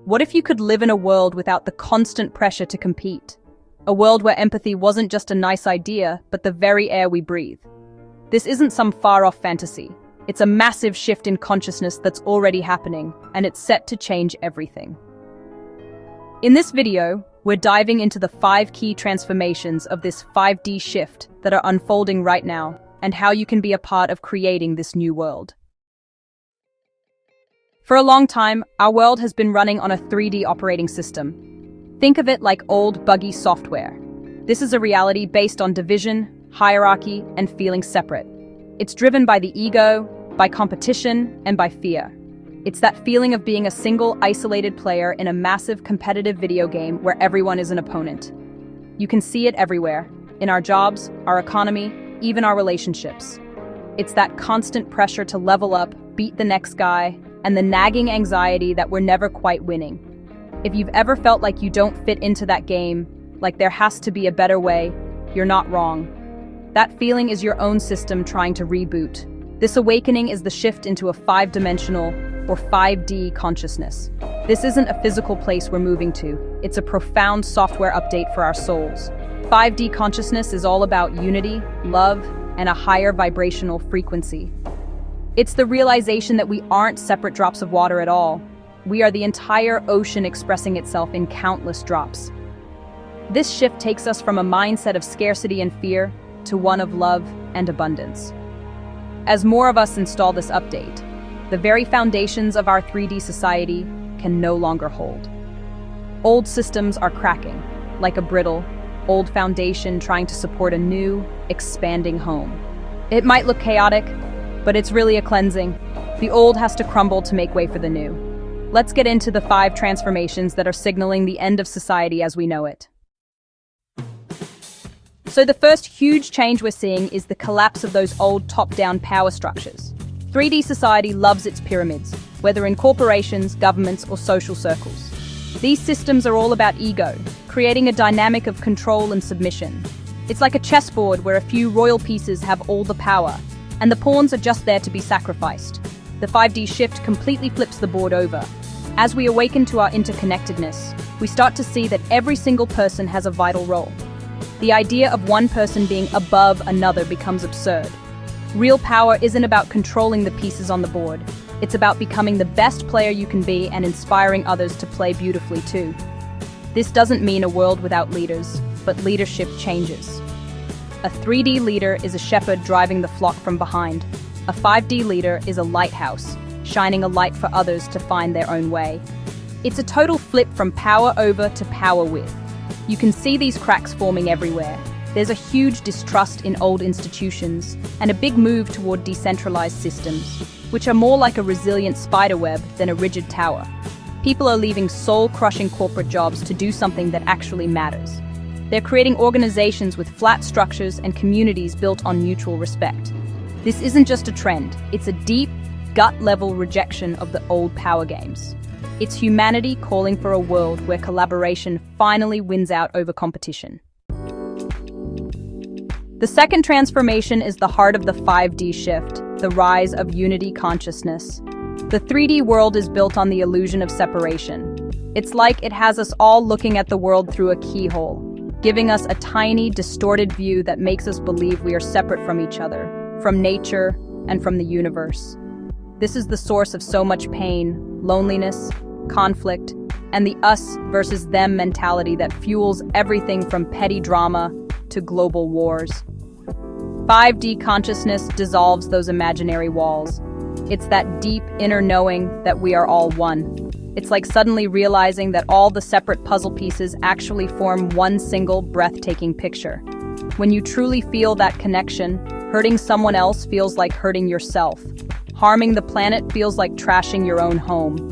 What if you could live in a world without the constant pressure to compete? A world where empathy wasn't just a nice idea, but the very air we breathe. This isn't some far-off fantasy. It's a massive shift in consciousness that's already happening, and it's set to change everything. In this video, we're diving into the 5 key transformations of this 5D shift that are unfolding right now, and how you can be a part of creating this new world. For a long time, our world has been running on a 3D operating system. Think of it like old, buggy software. This is a reality based on division, hierarchy, and feeling separate. It's driven by the ego, by competition, and by fear. It's that feeling of being a single, isolated player in a massive, competitive video game where everyone is an opponent. You can see it everywhere, in our jobs, our economy, even our relationships. It's that constant pressure to level up, beat the next guy, and the nagging anxiety that we're never quite winning. If you've ever felt like you don't fit into that game, like there has to be a better way, you're not wrong. That feeling is your own system trying to reboot. This awakening is the shift into a 5-dimensional, or 5D consciousness. This isn't a physical place we're moving to. It's a profound software update for our souls. 5D consciousness is all about unity, love, and a higher vibrational frequency. It's the realization that we aren't separate drops of water at all. We are the entire ocean expressing itself in countless drops. This shift takes us from a mindset of scarcity and fear to one of love and abundance. As more of us install this update, the very foundations of our 3D society can no longer hold. Old systems are cracking, like a brittle, old foundation trying to support a new, expanding home. It might look chaotic, but it's really a cleansing. The old has to crumble to make way for the new. Let's get into the 5 transformations that are signaling the end of society as we know it. So the first huge change we're seeing is the collapse of those old top-down power structures. 3D society loves its pyramids, whether in corporations, governments, or social circles. These systems are all about ego, creating a dynamic of control and submission. It's like a chessboard where a few royal pieces have all the power, and the pawns are just there to be sacrificed. The 5D shift completely flips the board over. As we awaken to our interconnectedness, we start to see that every single person has a vital role. The idea of one person being above another becomes absurd. Real power isn't about controlling the pieces on the board. It's about becoming the best player you can be and inspiring others to play beautifully too. This doesn't mean a world without leaders, but leadership changes. A 3D leader is a shepherd driving the flock from behind. A 5D leader is a lighthouse, shining a light for others to find their own way. It's a total flip from power over to power with. You can see these cracks forming everywhere. There's a huge distrust in old institutions and a big move toward decentralized systems, which are more like a resilient spiderweb than a rigid tower. People are leaving soul-crushing corporate jobs to do something that actually matters. They're creating organizations with flat structures and communities built on mutual respect. This isn't just a trend, it's a deep, gut-level rejection of the old power games. It's humanity calling for a world where collaboration finally wins out over competition. The second transformation is the heart of the 5D shift, the rise of unity consciousness. The 3D world is built on the illusion of separation. It's like it has us all looking at the world through a keyhole, giving us a tiny, distorted view that makes us believe we are separate from each other, from nature, and from the universe. This is the source of so much pain, loneliness, conflict, and the us versus them mentality that fuels everything from petty drama to global wars. 5D consciousness dissolves those imaginary walls. It's that deep inner knowing that we are all one. It's like suddenly realizing that all the separate puzzle pieces actually form one single breathtaking picture. When you truly feel that connection, hurting someone else feels like hurting yourself. Harming the planet feels like trashing your own home.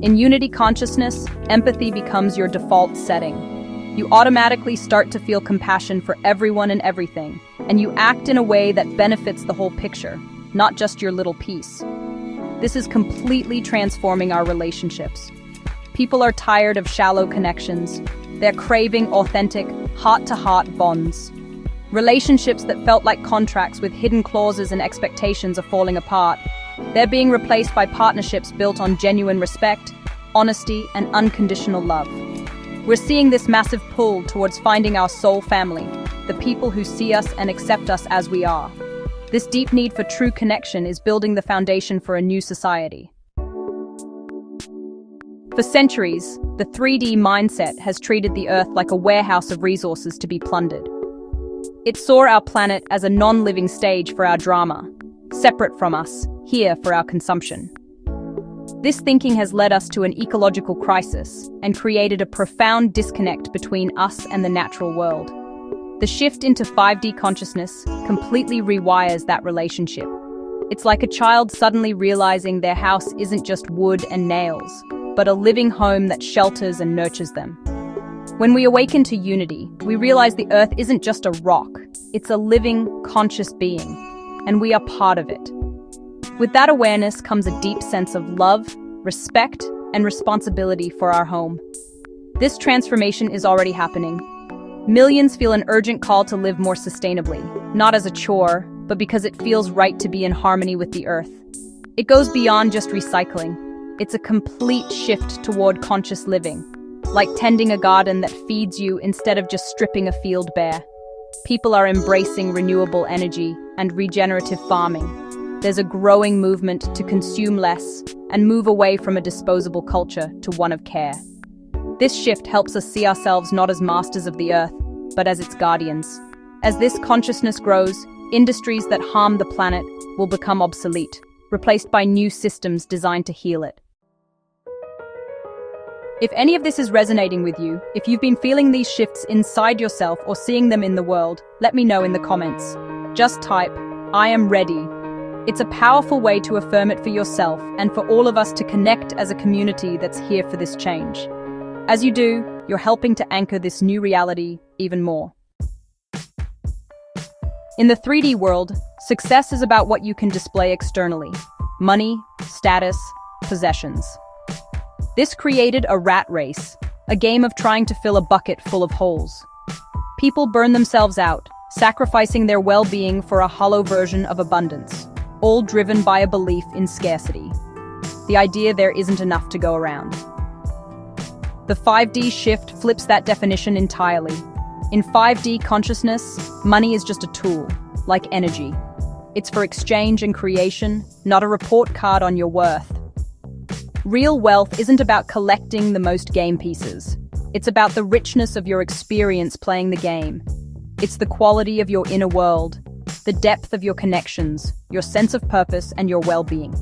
In unity consciousness, empathy becomes your default setting. You automatically start to feel compassion for everyone and everything, and you act in a way that benefits the whole picture, not just your little piece. This is completely transforming our relationships. People are tired of shallow connections. They're craving authentic, heart-to-heart bonds. Relationships that felt like contracts with hidden clauses and expectations are falling apart. They're being replaced by partnerships built on genuine respect, honesty, and unconditional love. We're seeing this massive pull towards finding our soul family, the people who see us and accept us as we are. This deep need for true connection is building the foundation for a new society. For centuries, the 3D mindset has treated the Earth like a warehouse of resources to be plundered. It saw our planet as a non-living stage for our drama, separate from us, here for our consumption. This thinking has led us to an ecological crisis and created a profound disconnect between us and the natural world. The shift into 5D consciousness completely rewires that relationship. It's like a child suddenly realizing their house isn't just wood and nails, but a living home that shelters and nurtures them. When we awaken to unity, we realize the Earth isn't just a rock, it's a living, conscious being, and we are part of it. With that awareness comes a deep sense of love, respect, and responsibility for our home. This transformation is already happening. Millions feel an urgent call to live more sustainably, not as a chore, but because it feels right to be in harmony with the Earth. It goes beyond just recycling. It's a complete shift toward conscious living, like tending a garden that feeds you instead of just stripping a field bare. People are embracing renewable energy and regenerative farming. There's a growing movement to consume less and move away from a disposable culture to one of care. This shift helps us see ourselves not as masters of the Earth, but as its guardians. As this consciousness grows, industries that harm the planet will become obsolete, replaced by new systems designed to heal it. If any of this is resonating with you, if you've been feeling these shifts inside yourself or seeing them in the world, let me know in the comments. Just type, "I am ready." It's a powerful way to affirm it for yourself and for all of us to connect as a community that's here for this change. As you do, you're helping to anchor this new reality even more. In the 3D world, success is about what you can display externally: money, status, possessions. This created a rat race, a game of trying to fill a bucket full of holes. People burn themselves out, sacrificing their well-being for a hollow version of abundance, all driven by a belief in scarcity. The idea there isn't enough to go around. The 5D shift flips that definition entirely. In 5D consciousness, money is just a tool, like energy. It's for exchange and creation, not a report card on your worth. Real wealth isn't about collecting the most game pieces. It's about the richness of your experience playing the game. It's the quality of your inner world, the depth of your connections, your sense of purpose, and your well-being.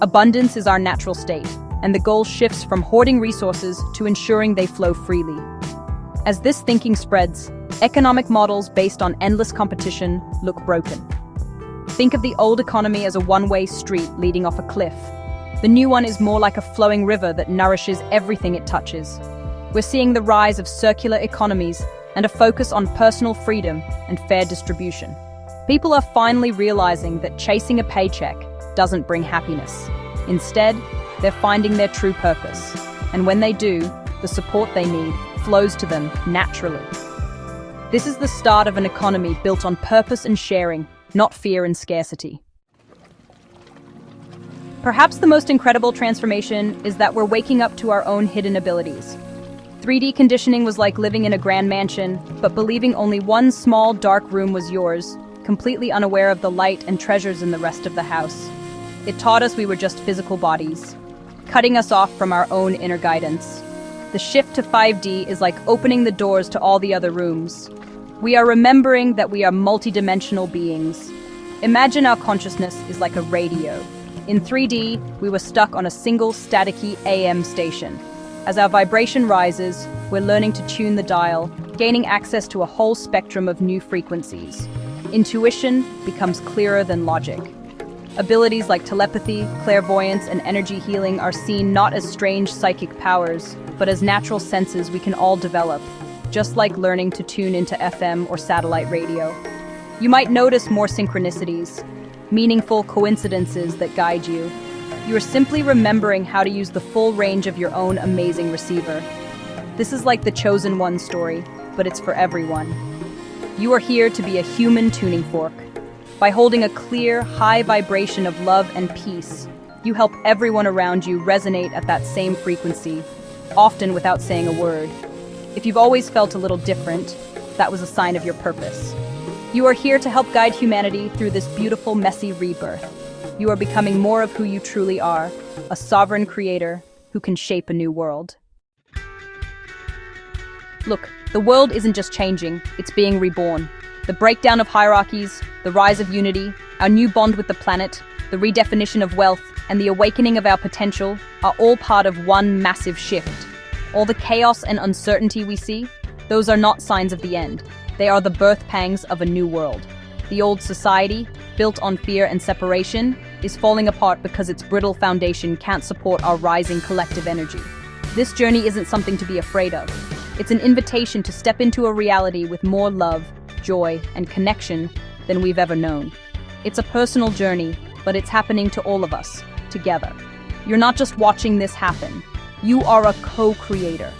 Abundance is our natural state, and the goal shifts from hoarding resources to ensuring they flow freely. As this thinking spreads, economic models based on endless competition look broken. Think of the old economy as a one-way street leading off a cliff. The new one is more like a flowing river that nourishes everything it touches. We're seeing the rise of circular economies and a focus on personal freedom and fair distribution. People are finally realizing that chasing a paycheck doesn't bring happiness. Instead, they're finding their true purpose. And when they do, the support they need flows to them naturally. This is the start of an economy built on purpose and sharing, not fear and scarcity. Perhaps the most incredible transformation is that we're waking up to our own hidden abilities. 3D conditioning was like living in a grand mansion, but believing only one small, dark room was yours, completely unaware of the light and treasures in the rest of the house. It taught us we were just physical bodies, cutting us off from our own inner guidance. The shift to 5D is like opening the doors to all the other rooms. We are remembering that we are multidimensional beings. Imagine our consciousness is like a radio. In 3D, we were stuck on a single staticky AM station. As our vibration rises, we're learning to tune the dial, gaining access to a whole spectrum of new frequencies. Intuition becomes clearer than logic. Abilities like telepathy, clairvoyance, and energy healing are seen not as strange psychic powers, but as natural senses we can all develop, just like learning to tune into FM or satellite radio. You might notice more synchronicities, meaningful coincidences that guide you. You are simply remembering how to use the full range of your own amazing receiver. This is like the chosen one story, but it's for everyone. You are here to be a human tuning fork. By holding a clear, high vibration of love and peace, You help everyone around you resonate at that same frequency, often without saying a word. If you've always felt a little different, that was a sign of your purpose. You are here to help guide humanity through this beautiful, messy rebirth. You are becoming more of who you truly are, a sovereign creator who can shape a new world. Look, the world isn't just changing, it's being reborn. The breakdown of hierarchies, the rise of unity, our new bond with the planet, the redefinition of wealth, and the awakening of our potential are all part of one massive shift. All the chaos and uncertainty we see, those are not signs of the end. They are the birth pangs of a new world. The old society, built on fear and separation, is falling apart because its brittle foundation can't support our rising collective energy. This journey isn't something to be afraid of. It's an invitation to step into a reality with more love, joy, and connection than we've ever known. It's a personal journey, but it's happening to all of us, together. You're not just watching this happen. You are a co-creator.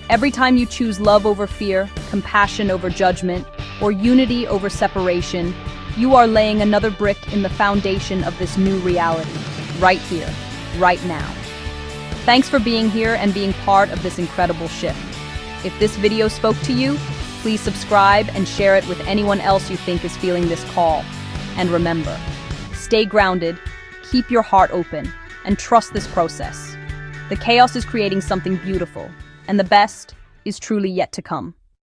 Every time you choose love over fear, compassion over judgment, or unity over separation, you are laying another brick in the foundation of this new reality, right here, right now. Thanks for being here and being part of this incredible shift. If this video spoke to you, please subscribe and share it with anyone else you think is feeling this call. And remember, stay grounded, keep your heart open, and trust this process. The chaos is creating something beautiful, and the best is truly yet to come.